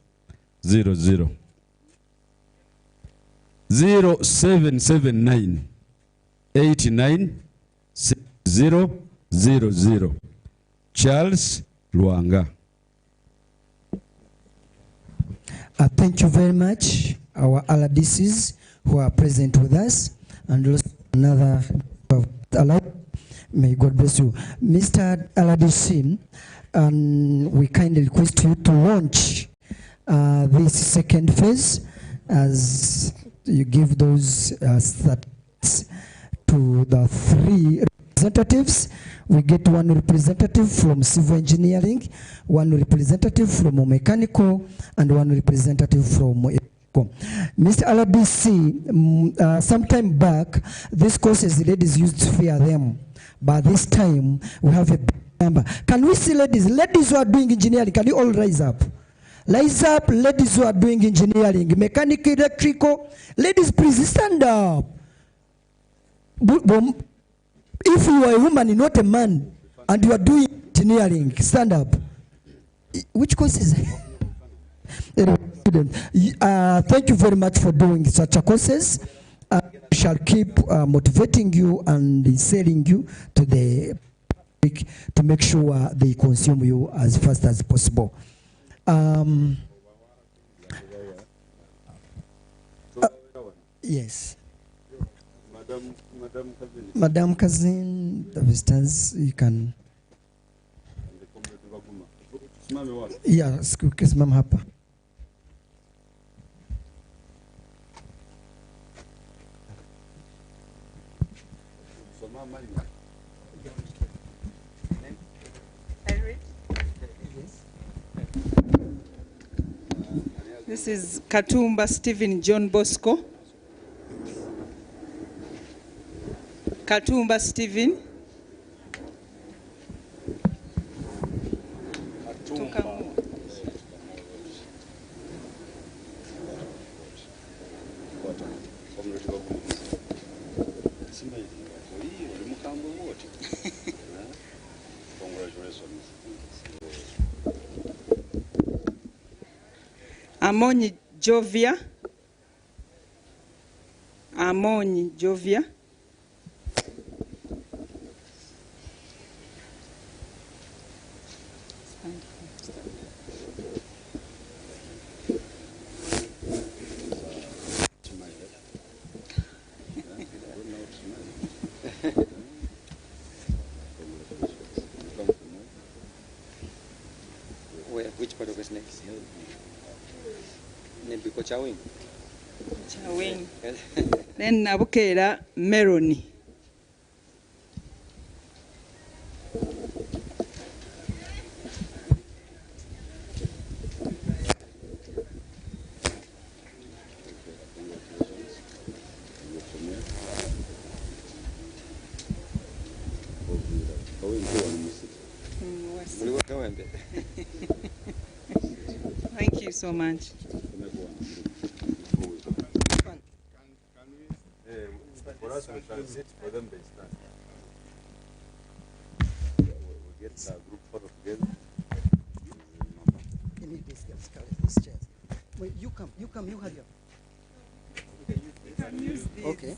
0779 89 6000. Charles Luanga. Thank you very much, our LDCs who are present with us, and also another. May God bless you, Mr. LDC. We kindly request you to launch this second phase as you give those stats to the three representatives. We get one representative from civil engineering, one representative from mechanical, and one representative from electrical. Mr. LBC, sometime back, these courses the ladies used to fear them, but this time we have a big number. Can we see ladies? Ladies who are doing engineering, can you all rise up? Rise up, ladies who are doing engineering, mechanical, electrical. Ladies, please stand up. If you are a woman, not a man, and you are doing engineering, stand up. Which course is it? Thank you very much for doing such a courses. We shall keep motivating you and selling you to the public to make sure they consume you as fast as possible. Yes. Madam Kazin, the visitors, you can. Yeah, Ma'am hapa. This is Katumba Stephen John Bosco. Katumba Stephen. Amoni Jovia. Amoni Jovia. Which part of the snake? Nembiko chawing. Chawing. Then Nabukera Meroni. Thank you so much. For us, we transit, for them, they stand. We'll get a group photo together. You need these chairs. Wait, you come, you hurry up. You can use these. Okay.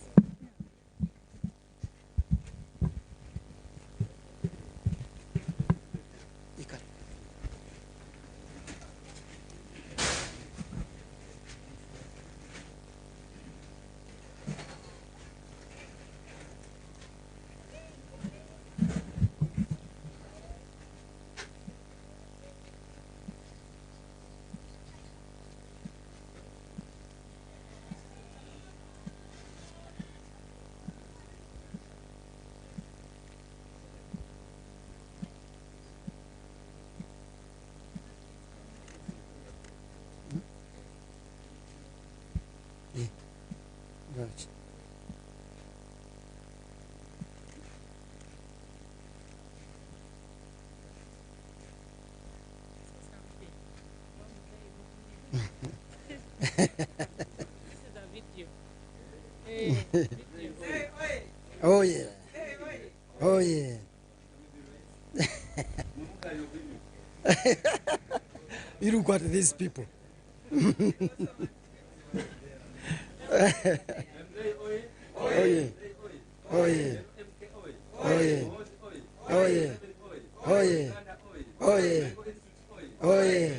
Right. Oh yeah. Oh yeah. You look at these people. Oh yeah. Oh yeah. Oh yeah. Oh yeah. Oh yeah. Oh yeah. Oh yeah.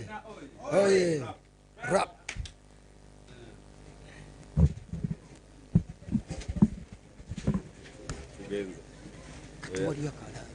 Oh yeah. Rap. What do you call that?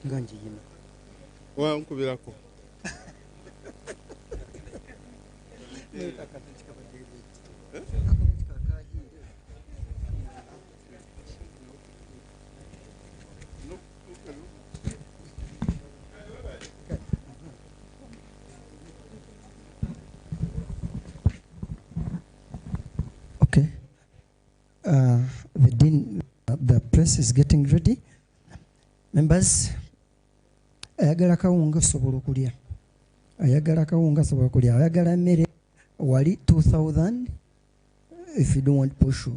Ganji yino. Wa nkubirako. Okay. The press is getting ready. Members, ayagala kawunga sobola okulya. Ayagala kawunga sobola okulya. Ayagala mmere wali 2,000 if you don't want posho.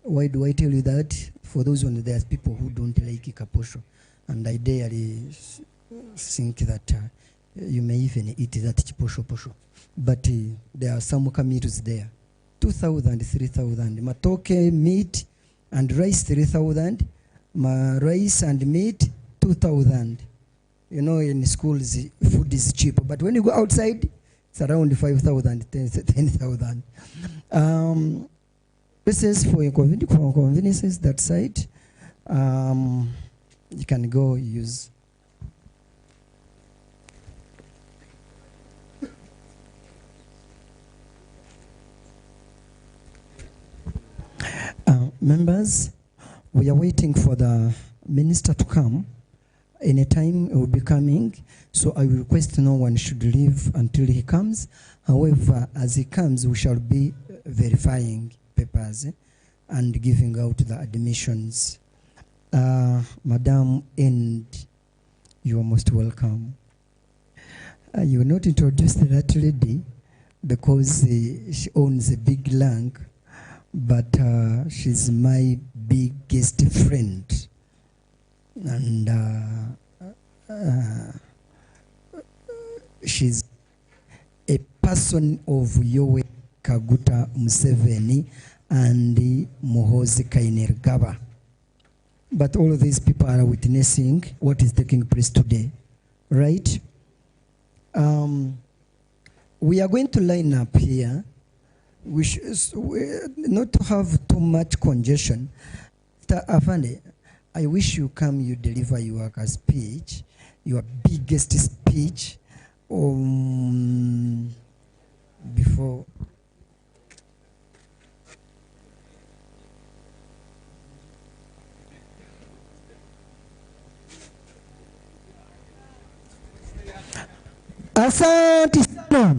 Why do I tell you that? For those ones, there's people who don't like kaposho. And I daily think that you may even eat that posho. But there are some meals there. 2,000, 3,000. Matoke, meat, and rice, 3,000. Rice and meat, 2,000. You know, in schools, food is cheap. But when you go outside, it's around 5,000, 10,000. This is for your conveniences, that side. You can go use. Members, we are waiting for the minister to come. anytime he will be coming. So I will request no one should leave until he comes. However, as he comes, we shall be verifying papers and giving out the admissions. Madam, and you are most welcome. You will not introduce that lady because she owns a big land, but she's my biggest friend. And she's a person of Yoweri Kaguta Museveni and Muhoozi Kainerugaba. But all of these people are witnessing what is taking place today, right? We are going to line up here. We should not to have too much congestion. Mr. Afande, I wish you come, you deliver your speech, your biggest speech, before. Asante sana.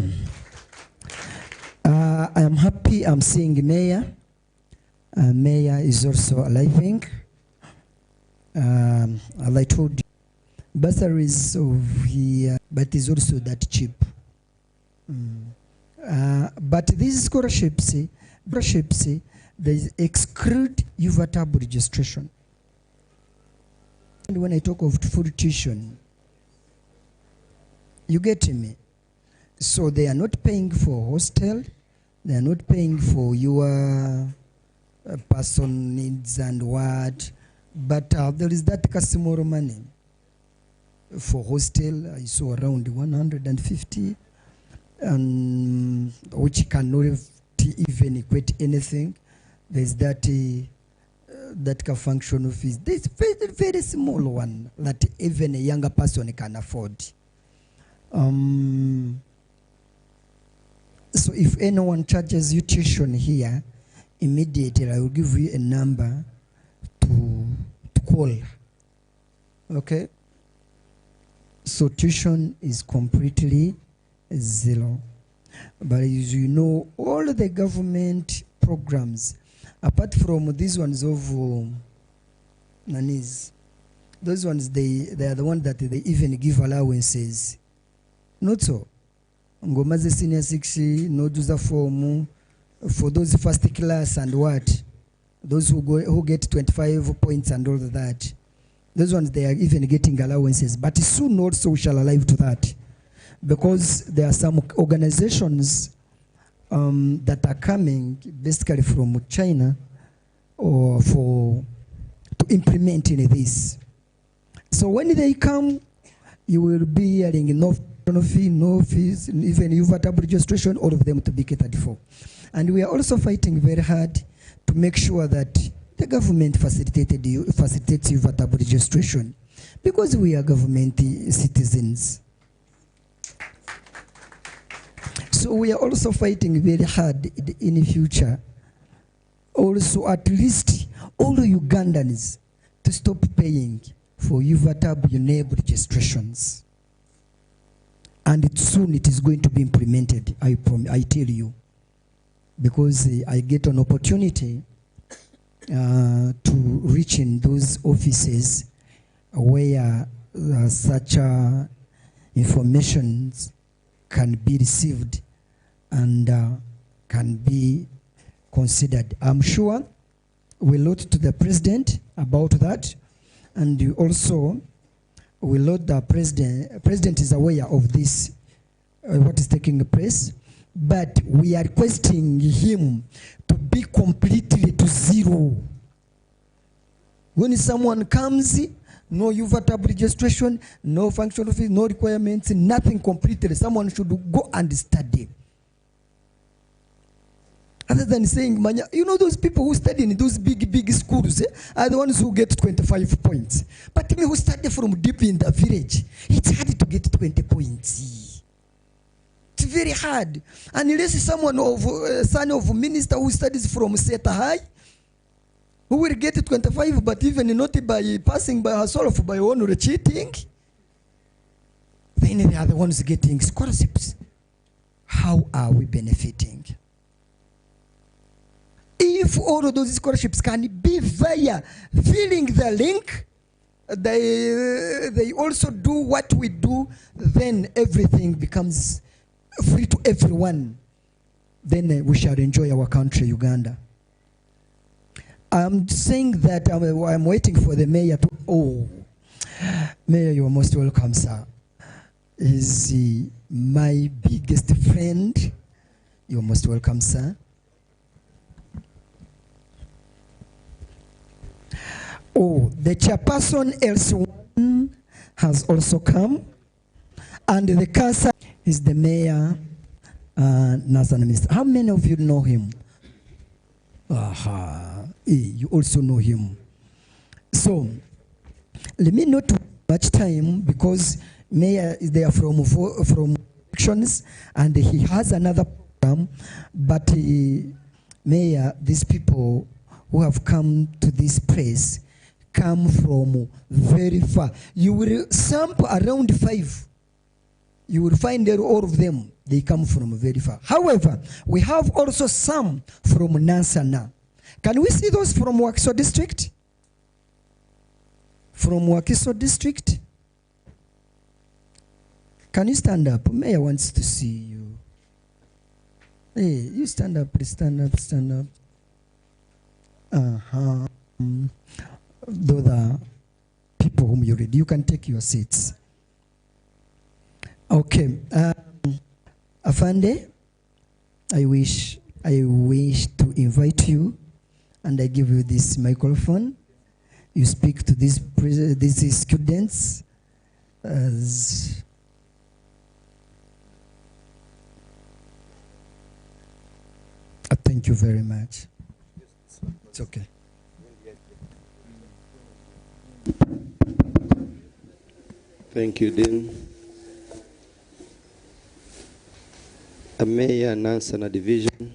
I am happy I'm seeing Mayor. Mayor is also arriving. As I told you, bursaries of here, but is also that cheap. But these scholarships, they exclude UVATAB registration. And when I talk of full tuition, you get me? So they are not paying for hostel, they are not paying for your person needs and what, but there is that customer money. For hostel, I saw around 150, which cannot even equate anything. There's that function fees. There's very, very small one that even a younger person can afford. So if anyone charges you tuition here, immediately I will give you a number to call. Okay? So tuition is completely zero. But as you know, all the government programs, apart from these ones of Nanis, those ones, they are the ones that they even give allowances. Not so. Ngomaze senior 60, no duza form for those first class and what? Those who get 25 points and all of that. Those ones, they are even getting allowances. But soon also we shall arrive to that. Because there are some organizations that are coming basically from China or to implement in this. So when they come, you will be hearing no fee, no fees, even UVATAB registration, all of them to be catered for. And we are also fighting very hard to make sure that the government facilitates UVATAB registration, because we are government citizens. So we are also fighting very hard in the future, also at least all Ugandans to stop paying for UVATAB UNEB registrations. And soon it is going to be implemented, I tell you. Because I get an opportunity to reach in those offices where such information can be received and can be considered. I'm sure we'll note to the president about that, and you also will note the president. President is aware of this, what is taking place, but we are requesting him to be completely to zero. When someone comes, no UVATAB registration, no functional fees, no requirements, nothing completely. Someone should go and study. Other than saying, you know, those people who study in those big schools are the ones who get 25 points. But me who study from deep in the village, it's hard to get 20 points. It's very hard. Unless someone son of a minister who studies from Seta High, who will get 25, but even not by passing by herself, by only cheating, then they are the ones getting scholarships. How are we benefiting? If all of those scholarships can be via filling the link, they also do what we do, then everything becomes free to everyone. Then we shall enjoy our country, Uganda. I'm saying that I'm waiting for the mayor to... Oh, Mayor, you are most welcome, sir. He's my biggest friend. You are most welcome, sir. Oh, the chairperson L1 has also come. And the council is the mayor, Nazana Minister. How many of you know him? Aha, you also know him. So, let me not waste much time because mayor is there from elections and he has another program. But mayor, these people who have come to this place come from very far. You will sample around 5. You will find that all of them, they come from very far. However, we have also some from Nansana. Can we see those from Wakiso district? From Wakiso district? Can you stand up? Mayor wants to see you. Hey, you stand up, please stand up, stand up. Those are people whom you read. You can take your seats. Okay. Afande, I wish to invite you, and I give you this microphone. You speak to these students. Thank you very much. It's okay. Thank you, Dean. A mayor, Nansana Division.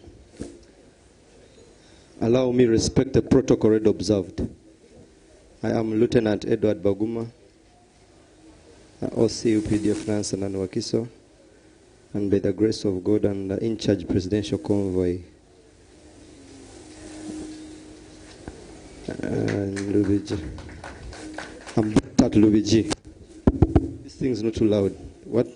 Allow me respect the protocol already observed. I am Lieutenant Edward Baguma, OCU PDF Nansana and Wakiso, and by the grace of God and the in-charge presidential convoy. And Lubiji. I'm at Lubiji. This thing's not too loud. What?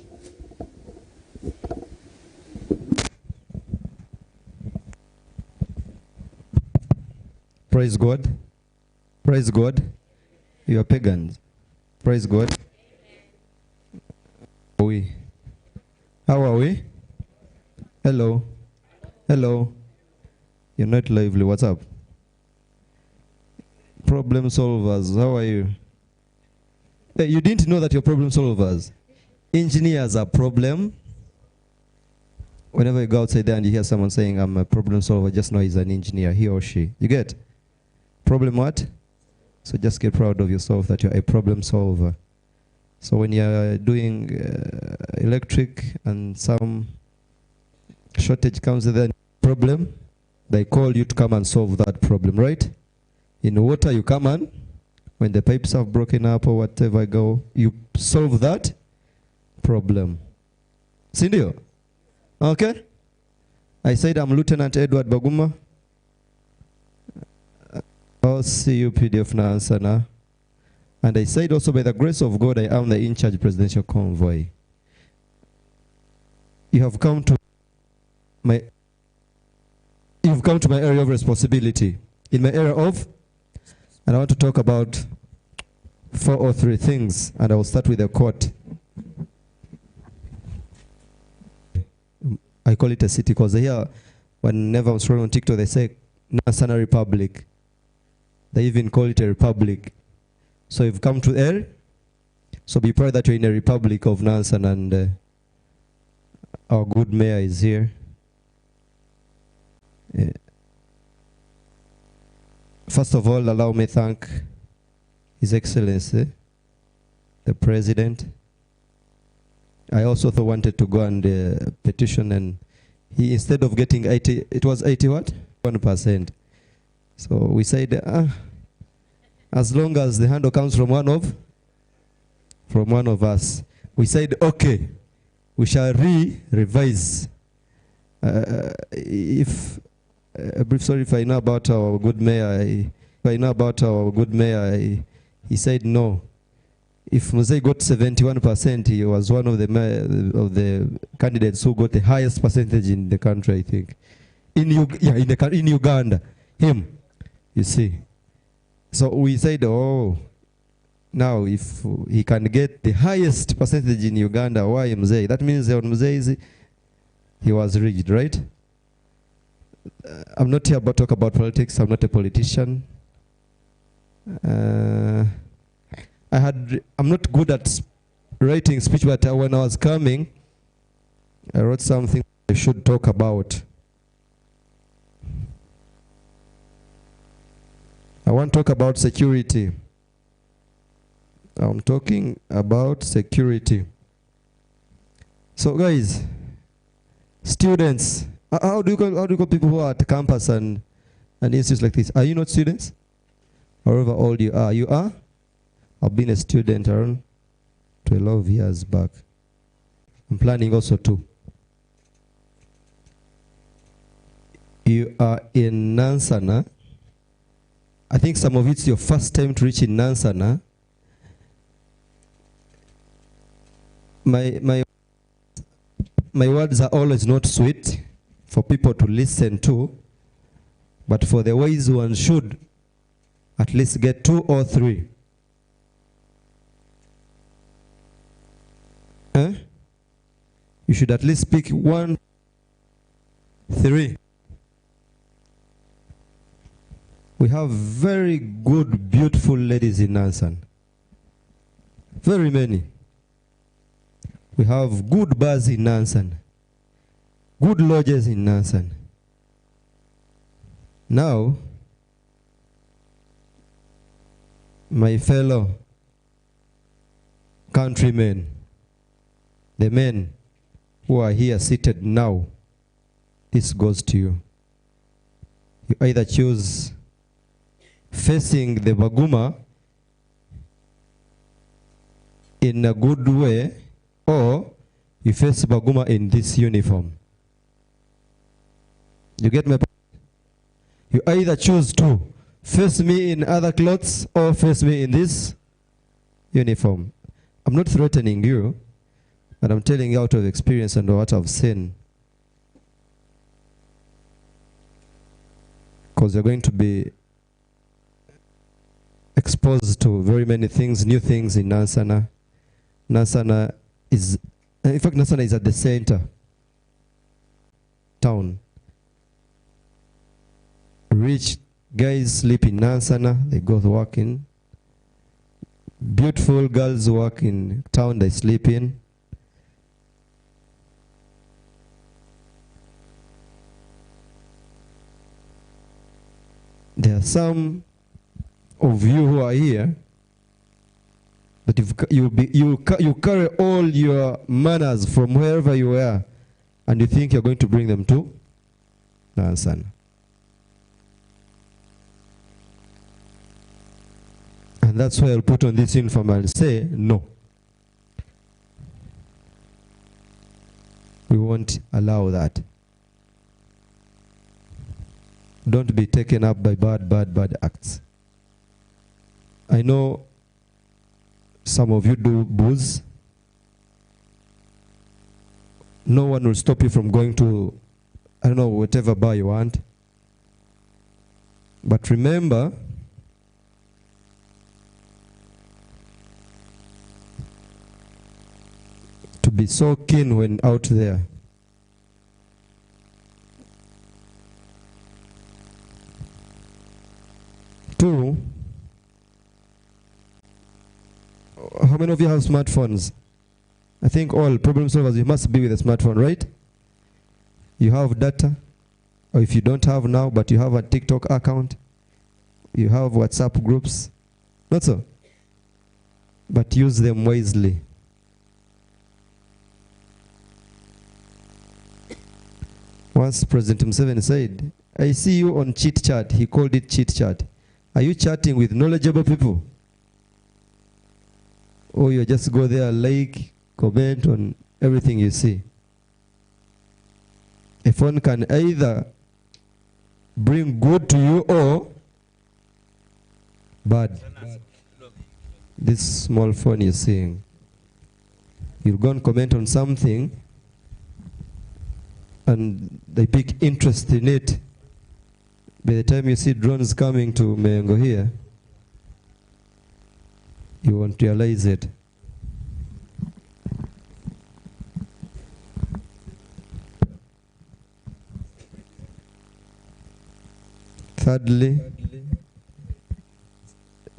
Praise God. Praise God. You are pagans. Praise God. How are we? How are we? Hello. Hello. You're not lively. What's up? Problem solvers. How are you? Hey, you didn't know that you're problem solvers. Engineers are problem. Whenever you go outside there and you hear someone saying, I'm a problem solver, just know he's an engineer, he or she. You get? Problem what? So just get proud of yourself that you're a problem solver. So when you're doing electric and some shortage comes with a problem, they call you to come and solve that problem, right? In water, you come on. When the pipes have broken up or whatever go, you solve that problem. Sindio? Okay? I said I'm Lieutenant Edward Baguma. I'll see you PDF Nansana. And I said also by the grace of God, I am the in-charge presidential convoy. You've come to my area of responsibility. In my area of, and I want to talk about 4 or 3 things, and I will start with the court. I call it a city because here, whenever I'm scrolling on TikTok, they say Nansana Republic. They even call it a republic. So you've come to L, so be proud that you're in a republic of Nansana, and our good mayor is here. Yeah. First of all, allow me to thank His Excellency, the President. I also wanted to go and petition, and he, instead of getting 80, it was 80 what? 1%. So we said, as long as the handle comes from one of us, we said, okay, we shall revise. If a brief story, if I know about our good mayor, he said no. If Mzee got 71%, he was one of the candidates who got the highest percentage in the country, I think. In Uganda, him, you see. So we said, oh, now if he can get the highest percentage in Uganda, why Mzee? That means on Mzee, he was rigged, right? I'm not here to talk about politics. I'm not a politician. I'm not good at writing speech, but when I was coming, I wrote something I should talk about. I want to talk about security. I'm talking about security. So guys, students, how do you call people who are at campus and institutes like this? Are you not students? However old you are. You are? I've been a student around 12 years back. I'm planning also too. You are in Nansana. I think some of it's your first time to reach in Nansana. My words are always not sweet for people to listen to, but for the wise one should at least get 2 or 3. You should at least speak 1, 3. We have very good, beautiful ladies in Nansan. Very many. We have good bars in Nansan. Good lodges in Nansan. Now, my fellow countrymen, the men who are here seated now, this goes to you. You either choose facing the Baguma in a good way, or you face Baguma in this uniform. You get my point? You either choose to face me in other clothes or face me in this uniform. I'm not threatening you, but I'm telling you out of experience and what I've seen. Because you're going to be exposed to very many things, new things in Nansana. Nansana is, in fact, Nansana is at the center town. Rich guys sleep in Nansana, they go to work in. Beautiful girls work in town, they sleep in. There are some of you who are here, but you carry all your manners from wherever you are, and you think you're going to bring them to Nansana. And that's why I'll put on this uniform and say, no. We won't allow that. Don't be taken up by bad acts. I know some of you do booze. No one will stop you from going to, I don't know, whatever bar you want. But remember, to be so keen when out there. Two, how many of you have smartphones? I think all problem solvers, you must be with a smartphone, right? You have data, or if you don't have now, but you have a TikTok account, you have WhatsApp groups, not so? But use them wisely. Once President Museveni said, I see you on chit chat. He called it chit chat. Are you chatting with knowledgeable people? Or you just go there, like, comment on everything you see? A phone can either bring good to you or bad. This small phone you're seeing, you'll go and comment on something and they pick interest in it. By the time you see drones coming to Mengo here, you won't realize it. Thirdly,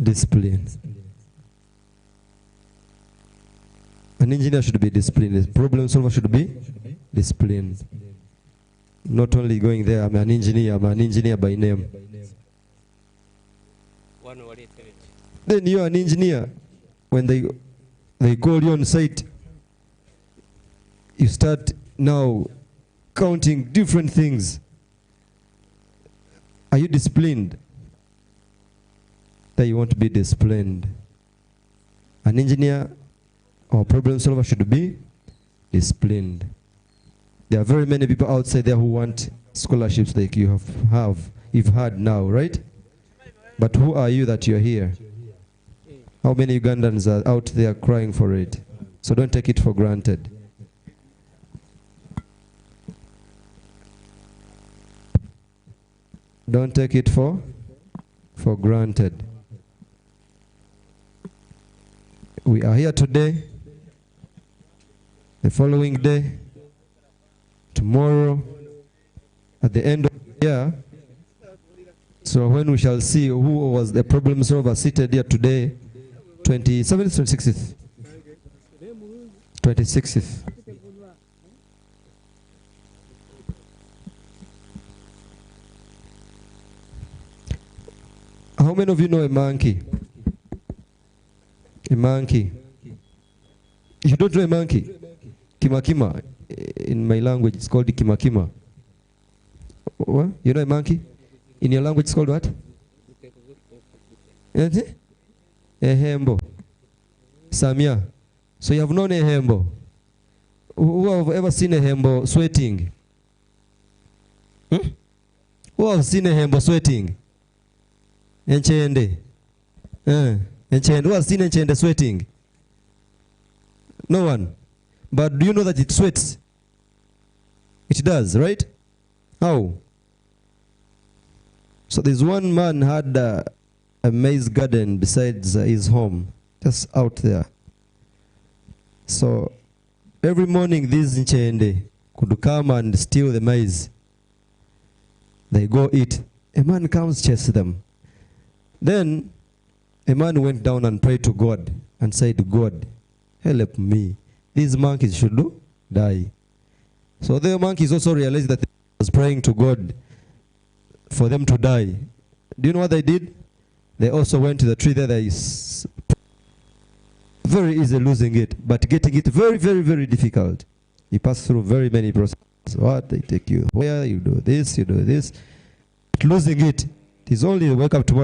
discipline. An engineer should be disciplined. A problem solver should be disciplined. Not only going there, I'm an engineer by name. Then you're an engineer. When they call you on site, you start now counting different things. Are you disciplined? That you want to be disciplined. An engineer or problem solver should be disciplined. There are very many people outside there who want scholarships like you've had now, right? But who are you that you're here? How many Ugandans are out there crying for it? So don't take it for granted. Don't take it for granted. We are here today, the following day, tomorrow, at the end of the year. So when we shall see who was the problem solver seated here today, 27th, 26th? 26th. How many of you know a monkey? A monkey. You don't know a monkey? Kimakima. In my language, it's called kimakima. What? You know a monkey? In your language, it's called what? Ehembo. Samia. So you have known a hembo. Who have ever seen a hembo sweating? Who have seen a hembo sweating? Enchende. Enchende. Who has seen enchende sweating? No one. But do you know that it sweats? It does, right? How? So there's one man had a maize garden besides his home, just out there. So every morning these Nchende could come and steal the maize. They go eat. A man comes, chase them. Then a man went down and prayed to God and said, God, help me. These monkeys should die. So the monkeys also realized that they was praying to God for them to die. Do you know what they did? They also went to the tree there. They very easy losing it, but getting it very, very, very difficult. You pass through very many processes. What? They take you where, you do this, you do this. But losing it, it is only wake up tomorrow